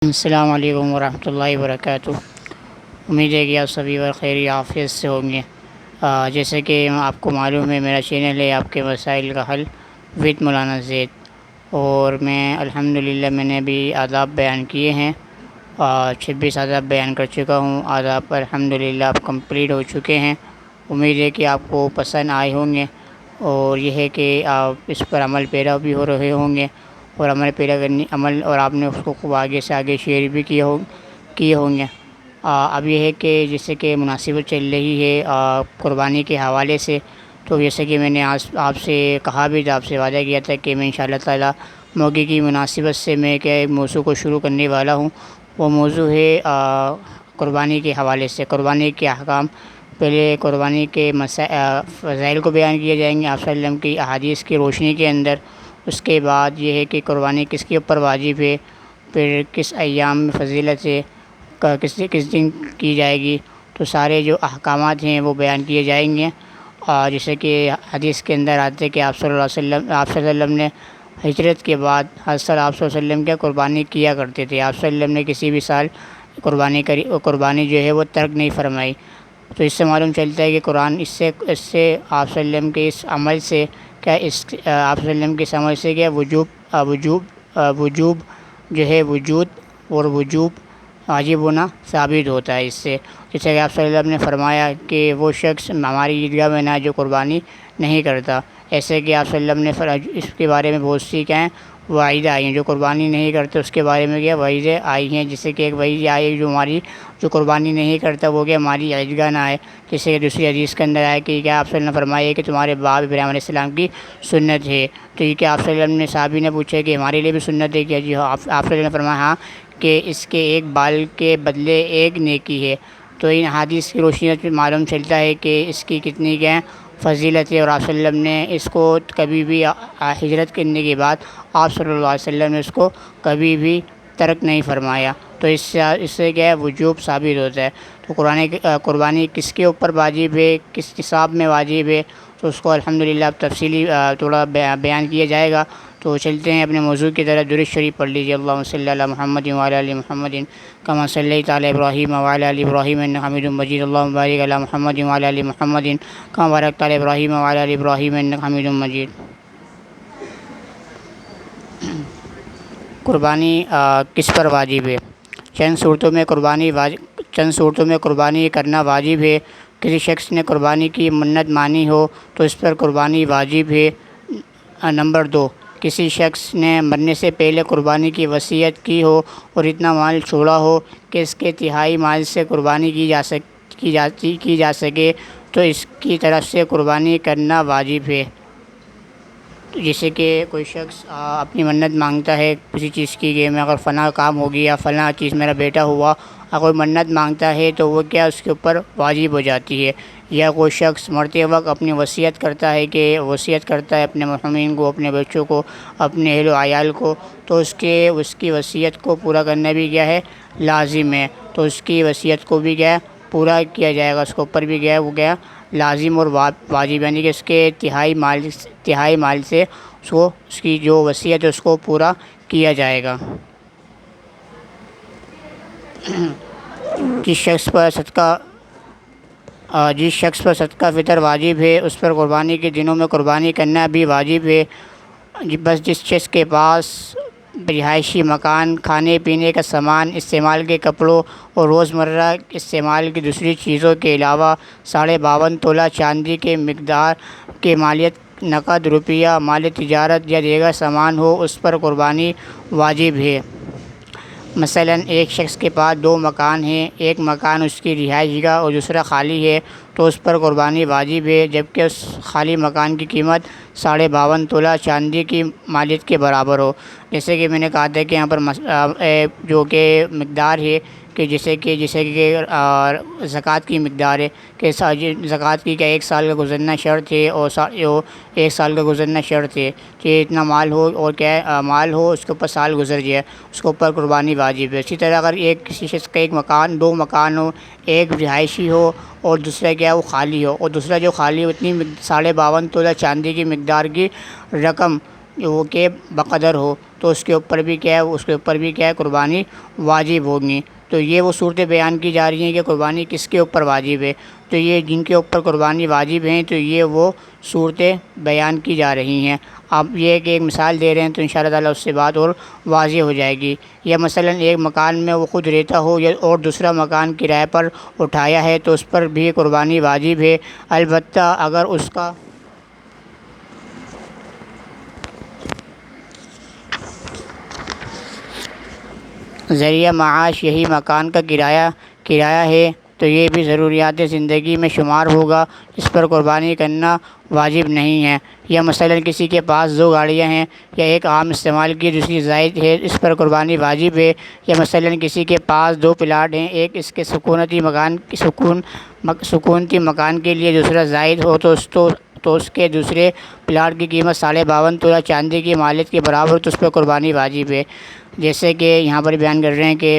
السلام علیکم ورحمۃ اللہ وبرکاتہ۔ امید ہے کہ آپ سبھی خیر عافیت سے ہوں گے۔ جیسے کہ آپ کو معلوم ہے، میرا چینل ہے آپ کے مسائل کا حل وتھ مولانا زید، اور میں الحمدللہ میں نے ابھی آداب بیان کیے ہیں، 26 آداب بیان کر چکا ہوں۔ آداب الحمدللہ اب کمپلیٹ ہو چکے ہیں۔ امید ہے کہ آپ کو پسند آئے ہوں گے، اور یہ ہے کہ آپ اس پر عمل پیرا بھی ہو رہے ہوں گے، اور عمل اور آپ نے اس کو خوب آگے سے آگے شیئر بھی کیے ہوں گے۔ اب یہ ہے کہ جیسے کہ مناسبت چل رہی ہے قربانی کے حوالے سے، تو جیسے کہ میں نے آج آپ سے کہا بھی تھا، آپ سے وعدہ کیا تھا کہ میں انشاءاللہ تعالیٰ موقع کی مناسبت سے میں ایک موضوع کو شروع کرنے والا ہوں۔ وہ موضوع ہے قربانی کے حوالے سے، قربانی کے احکام۔ پہلے قربانی کے فضائل کو بیان کیے جائیں گے آپ صلی اللہ علیہ وسلم کی احادیث کی روشنی کے اندر۔ اس کے بعد یہ ہے کہ قربانی کس کے اوپر واجب ہے، پھر کس ایام میں فضیلت ہے، کس دن کی جائے گی، تو سارے جو احکامات ہیں وہ بیان کیے جائیں گے۔ جیسے کہ حدیث کے اندر آتے کہ آپ صلی اللہ علیہ وسلم نے ہجرت کے بعد حضرت آپ صلی اللہ علیہ وسلم کیا قربانی کیا کرتے تھے۔ آپ صلی اللہ علیہ وسلم نے کسی بھی سال قربانی جو ہے وہ ترک نہیں فرمائی۔ تو اس سے معلوم چلتا ہے کہ قرآن اس سے آپ صلی اللہ علیہ وسلم کے اس عمل سے کیا آپ صلی اللہ علیہ وسلم کی سمجھ سے کیا وجوب جو ہے، وجود اور وجوب واجب ہونا ثابت ہوتا ہے اس سے۔ جیسے کہ آپ صلی اللہ علیہ وسلم نے فرمایا کہ وہ شخص ہماری عیدگاہ میں نہ جو قربانی نہیں کرتا، ایسے کہ آپ صلی اللہ علیہ وسلم نے اس کے بارے میں بہت سی کیا ہیں وعید آئی ہیں، جو قربانی نہیں کرتے اس کے بارے میں کیا وعیدیں آئی ہیں۔ جیسے کہ ایک وعید آئی جو قربانی نہیں کرتا وہ کہ ہماری عیدگاہ نہ آئے۔ جیسے کہ دوسری حدیث کے اندر آیا کہ کیا آپ صلی اللہ علیہ وسلم نے فرمایا کہ تمہارے باپ ابراہیم علیہ السلام کی سنت ہے۔ تو یہ کہ آپ صلی اللہ علیہ وسلم نے صحابی نے پوچھا کہ ہمارے لیے بھی سنت ہے کیا؟ جی ہاں، آپ صلی اللہ علیہ وسلم نے فرمایا ہاں، کہ اس کے ایک بال کے بدلے ایک نیکی ہے۔ تو ان حدیث کی روشنی میں معلوم چلتا ہے کہ اس کی کتنی کیا ہے فضیلت ہے، اور آپ صلی اللہ علیہ وسلم نے اس کو کبھی بھی ہجرت کرنے کے بعد آپ صلی اللہ علیہ وسلم نے اس کو کبھی بھی ترک نہیں فرمایا۔ تو اس سے کیا ہے وجوب ثابت ہوتا ہے۔ تو قربانی کس کے اوپر واجب ہے، کس نصاب میں واجب ہے، تو اس کو الحمدللہ اب تفصیلی تھوڑا بیان کیا جائے گا۔ تو چلتے ہیں اپنے موضوع کی طرف۔ درود شریف پڑھ لیجیے۔ اللہم صلی علی محمد وعلی آل محمد کما صلیت علی ابراہیم وعلی آل ابراہیم انک حمید مجید۔ اللہم بارک علی محمد وعلی آل محمد کما بارکت علی ابراہیم وعلی آل ابراہیم انک حمید مجید۔ قربانی کس پر واجب ہے؟ چند صورتوں میں قربانی کرنا واجب ہے۔ کسی شخص نے قربانی کی منت مانی ہو تو اس پر قربانی واجب ہے۔ نمبر 2، کسی شخص نے مرنے سے پہلے قربانی کی وصیت کی ہو اور اتنا مال چھوڑا ہو کہ اس کے تہائی مال سے قربانی کی جا سکے تو اس کی طرف سے قربانی کرنا واجب ہے۔ جیسے کہ کوئی شخص اپنی منت مانگتا ہے کسی چیز کی کہ میں اگر فلاں کام ہو گیا، فلاں چیز میرا بیٹا ہوا، اگر منت مانگتا ہے تو وہ کیا اس کے اوپر واجب ہو جاتی ہے۔ یا کوئی شخص مرتے وقت اپنی وصیت کرتا ہے اپنے مرحومین کو، اپنے بچوں کو، اپنے اہل و عیال کو، تو اس کی وصیت کو پورا کرنا بھی کیا ہے لازم ہے۔ تو اس کی وصیت کو بھی کیا ہے پورا کیا جائے گا، اس کے اوپر بھی کیا ہے وہ کیا لازم اور واجب، یعنی کہ اس کے تہائی مال سے اس کی جو وصیت ہے اس کو پورا کیا جائے گا۔ جس شخص پر صدقہ فطر واجب ہے اس پر قربانی کے دنوں میں قربانی کرنا بھی واجب ہے۔ بس جس شخص کے پاس رہائشی مکان، کھانے پینے کا سامان، استعمال کے کپڑوں اور روزمرہ استعمال کی دوسری چیزوں کے علاوہ 52.5 تولہ چاندی کے مقدار کے مالیت نقد روپیہ مال تجارت یا دیگر سامان ہو، اس پر قربانی واجب ہے۔ مثلاً ایک شخص کے پاس 2 مکان ہیں، ایک مکان اس کی رہائش گاہ اور دوسرا خالی ہے، تو اس پر قربانی واجب ہے، جبکہ اس خالی مکان کی قیمت 52.5 تولہ چاندی کی مالیت کے برابر ہو۔ جیسے کہ میں نے کہا تھا کہ یہاں پر جو کہ مقدار ہے کہ جیسے کہ زکوٰۃ کی مقدار ہے کہ زکوٰۃ کی کیا 1 سال کا گزرنا شرط ہے، اور 1 سال کا گزرنا شرط ہے کہ اتنا مال ہو، اور کیا مال ہو اس کے اوپر سال گزر جائے، اس کے اوپر قربانی واجب ہے۔ اسی طرح اگر کسی شخص کا 2 مکان ہو، ایک رہائشی ہو اور دوسرا کیا وہ خالی ہو، اور دوسرا جو خالی ہو اتنی 52.5 تولہ چاندی کی مقدار کی رقم وہ کہ بقدر ہو تو اس کے اوپر بھی کیا ہے، اس کے اوپر بھی کیا ہے قربانی واجب ہوگی۔ تو یہ وہ صورتیں بیان کی جا رہی ہیں کہ قربانی کس کے اوپر واجب ہے۔ تو یہ جن کے اوپر قربانی واجب ہیں تو یہ وہ صورتیں بیان کی جا رہی ہیں۔ اب یہ کہ ایک مثال دے رہے ہیں تو انشاءاللہ تعالیٰ اس سے بات اور واضح ہو جائے گی۔ یا مثلا ایک مکان میں وہ خود رہتا ہو یا اور دوسرا مکان کرائے پر اٹھایا ہے تو اس پر بھی قربانی واجب ہے، البتہ اگر اس کا ذریعہ معاش یہی مکان کا کرایہ ہے تو یہ بھی ضروریات زندگی میں شمار ہوگا، اس پر قربانی کرنا واجب نہیں ہے۔ یا مثلا کسی کے پاس 2 گاڑیاں ہیں، یا ایک عام استعمال کی دوسری زائد ہے، اس پر قربانی واجب ہے۔ یا مثلا کسی کے پاس 2 پلاٹ ہیں، ایک اس کے سکونتی مکان کے لیے دوسرا زائد ہو تو اس کے دوسرے پلاٹ کی قیمت 52.5 تولہ چاندی کی مالیت کے برابر تو اس پر قربانی واجب ہے۔ جیسے کہ یہاں پر بیان کر رہے ہیں کہ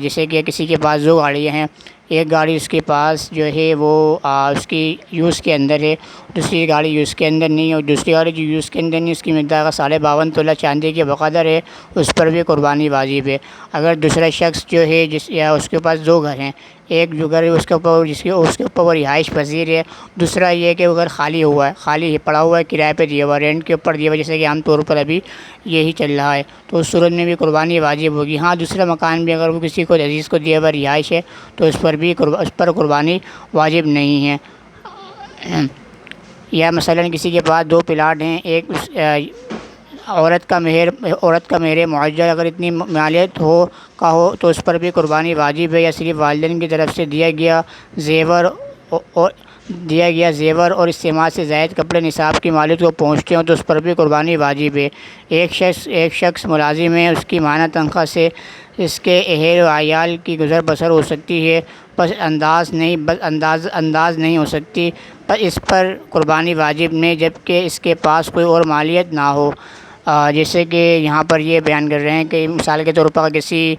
جیسے کہ کسی کے پاس 2 گاڑیاں ہیں، ایک گاڑی اس کے پاس جو ہے وہ اس کی یوز کے اندر ہے، دوسری گاڑی یوز کے اندر نہیں ہے، اور دوسری گاڑی جو یوز کے اندر نہیں اس کی مقدار 52.5 تولہ چاندی کے بقدر ہے، اس پر بھی قربانی واجب ہے۔ اگر دوسرا شخص جو ہے یا اس کے پاس 2 گھر ہیں، ایک جو گھر ہے اس کے اوپر وہ رہائش پذیر ہے، دوسرا یہ کہ وہ گھر خالی پڑا ہوا ہے، کرائے پہ دیا ہوا، رینٹ کے اوپر دیا ہوا، جیسے کہ عام طور پر ابھی یہی چل رہا ہے، تو اس صورت میں بھی قربانی واجب ہوگی۔ ہاں دوسرا مکان بھی اگر وہ کسی کو عزیز کو دیا ہوا رہائش ہے تو اس پر قربانی واجب نہیں ہے۔ یا مثلا کسی کے پاس 2 پلاٹ ہیں، ایک عورت کا مہر معجل اگر اتنی مالیت ہو تو اس پر بھی قربانی واجب ہے۔ یا صرف والدین کی طرف سے دیا گیا زیور اور استعمال سے زائد کپڑے نصاب کی مالیت کو پہنچتے ہوں تو اس پر بھی قربانی واجب ہے۔ ایک شخص ملازم ہے، اس کی ماہانہ تنخواہ سے اس کے اہل و عیال کی گزر بسر ہو سکتی ہے، بس انداز نہیں ہو سکتی، پر اس پر قربانی واجب نہیں جبکہ اس کے پاس کوئی اور مالیت نہ ہو۔ جیسے کہ یہاں پر یہ بیان کر رہے ہیں کہ مثال کے طور پر کسی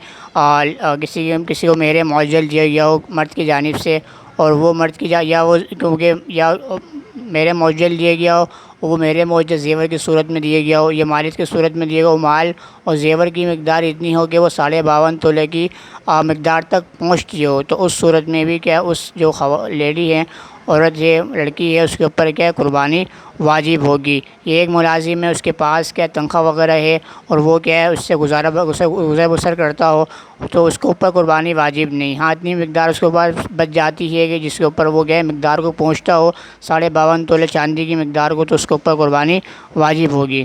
کو مہر معجل دیا گیا ہو مرد کی جانب سے، اور وہ مرد کی مہر معجل دیا گیا ہو، وہ مہر معجل زیور کی صورت میں دیا گیا ہو یا مالیت کی صورت میں دیا گیا ہو، مال اور زیور کی مقدار اتنی ہو کہ وہ 52.5 تولے کی مقدار تک پہنچتی ہو، تو اس صورت میں بھی کیا اس جو لیڈی ہے، عورت ہے، لڑکی ہے، اس کے اوپر کیا قربانی واجب ہوگی۔ یہ ایک ملازم ہے، اس کے پاس کیا تنخواہ وغیرہ ہے اور وہ کیا ہے اس سے گزر بسر کرتا ہو تو اس کے اوپر قربانی واجب نہیں۔ ہاں اتنی مقدار اس کے اوپر بچ جاتی ہے کہ جس کے اوپر وہ کیا ہے مقدار کو پہنچتا ہو 52.5 تولے چاندی کی مقدار کو، تو اس کے اوپر قربانی واجب ہوگی۔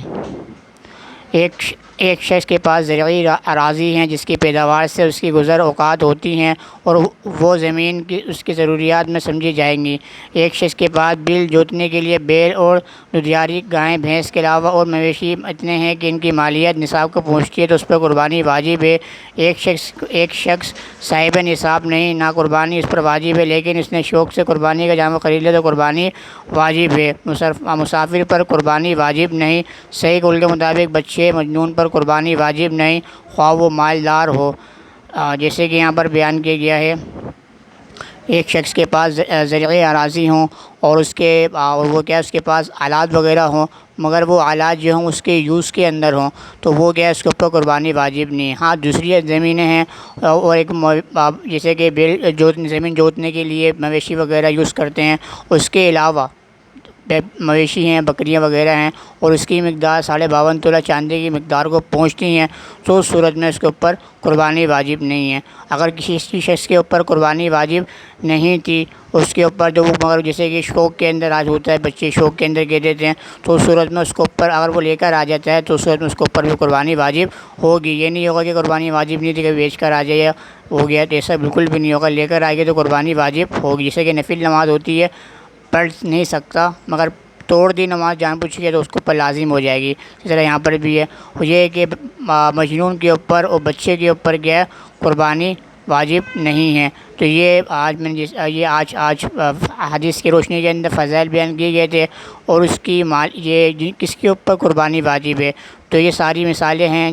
ایک شخص کے پاس زرعی اراضی ہیں جس کی پیداوار سے اس کی گزر اوقات ہوتی ہیں اور وہ زمین کی اس کی ضروریات میں سمجھی جائیں گی۔ ایک شخص کے پاس بیل جوتنے کے لیے بیل اور دودھیاری گائے بھینس کے علاوہ اور مویشی اتنے ہیں کہ ان کی مالیت نصاب کو پہنچتی ہے تو اس پر قربانی واجب ہے۔ ایک شخص صاحب نصاب نہیں، نہ قربانی اس پر واجب ہے، لیکن اس نے شوق سے قربانی کا جانور خرید لیا تو قربانی واجب ہے۔ مسافر پر قربانی واجب نہیں۔ صحیح قول کے مطابق بچے مجنون پر قربانی واجب نہیں، خواہ وہ مالدار ہو۔ جیسے کہ یہاں پر بیان کیا گیا ہے، ایک شخص کے پاس زرعی اراضی ہوں اور اس کے پاس آلات وغیرہ ہوں، مگر وہ آلات جو ہوں اس کے یوز کے اندر ہوں تو وہ کیا ہے اس کے اوپر قربانی واجب نہیں۔ ہاں دوسری زمینیں ہیں اور جیسے کہ زمین جوتنے کے لیے مویشی وغیرہ یوز کرتے ہیں، اس کے علاوہ مویشی ہیں، بکریاں وغیرہ ہیں اور اس کی مقدار 52.5 تولہ چاندی کی مقدار کو پہنچتی ہیں تو اس صورت میں اس کے اوپر قربانی واجب نہیں ہے۔ اگر کسی شخص کے اوپر قربانی واجب نہیں تھی، اس کے اوپر مگر جیسے کہ شوق کے اندر آج ہوتا ہے، بچے شوق کے اندر کہہ دیتے ہیں، تو اس صورت میں اس کے اوپر اگر وہ لے کر آ جاتا ہے تو اس صورت میں اس کے اوپر بھی قربانی واجب ہوگی۔ یہ نہیں ہوگا کہ قربانی واجب نہیں تھی کہ بیچ کر آ جائے ہو گیا، تو ایسا بالکل بھی نہیں ہوگا، لے کر آئے گی تو قربانی واجب ہوگی۔ جیسے کہ نفل نماز ہوتی ہے، پڑھ نہیں سکتا مگر توڑ دی نماز جان بوجھ کے تو اس کے اوپر لازم ہو جائے گی۔ اس طرح یہاں پر بھی ہے، یہ ہے کہ مجنون کے اوپر اور بچے کے اوپر کیا ہے قربانی واجب نہیں ہے۔ تو یہ آج حدیث کی روشنی کے اندر فضائل بیان کیے گئے تھے اور اس کی کس کے اوپر قربانی واجب ہے، تو یہ ساری مثالیں ہیں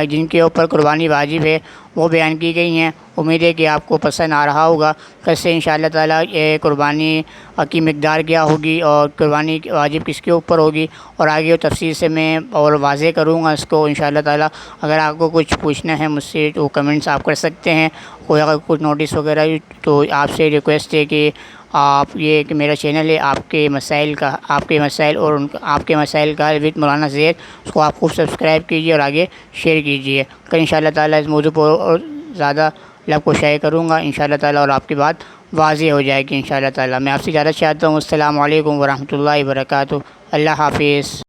جن کے اوپر قربانی واجب ہے وہ بیان کی گئی ہیں۔ امید ہے کہ آپ کو پسند آ رہا ہوگا۔ کیسے انشاءاللہ تعالیٰ یہ قربانی کی مقدار کیا ہوگی اور قربانی واجب کس کے اوپر ہوگی، اور آگے تفصیل سے میں اور واضح کروں گا اس کو انشاءاللہ تعالیٰ۔ اگر آپ کو کچھ پوچھنا ہے مجھ سے تو کمنٹس آپ کر سکتے ہیں، کوئی اگر کچھ نوٹس وغیرہ تو آپ سے ریکویسٹ ہے کہ آپ یہ کہ میرا چینل ہے آپ کے مسائل اور آپ کے مسائل کا حل وتھ مولانا زید، اس کو آپ خوب سبسکرائب کیجیے اور آگے شیئر کیجیے۔ کل انشاءاللہ تعالیٰ اس موضوع پر اور زیادہ لب کو شائع کروں گا انشاءاللہ تعالیٰ، اور آپ کی بات واضح ہو جائے گی انشاءاللہ تعالیٰ۔ میں آپ سے اجازت چاہتا ہوں۔ السلام علیکم ورحمۃ اللہ وبرکاتہ۔ اللہ حافظ۔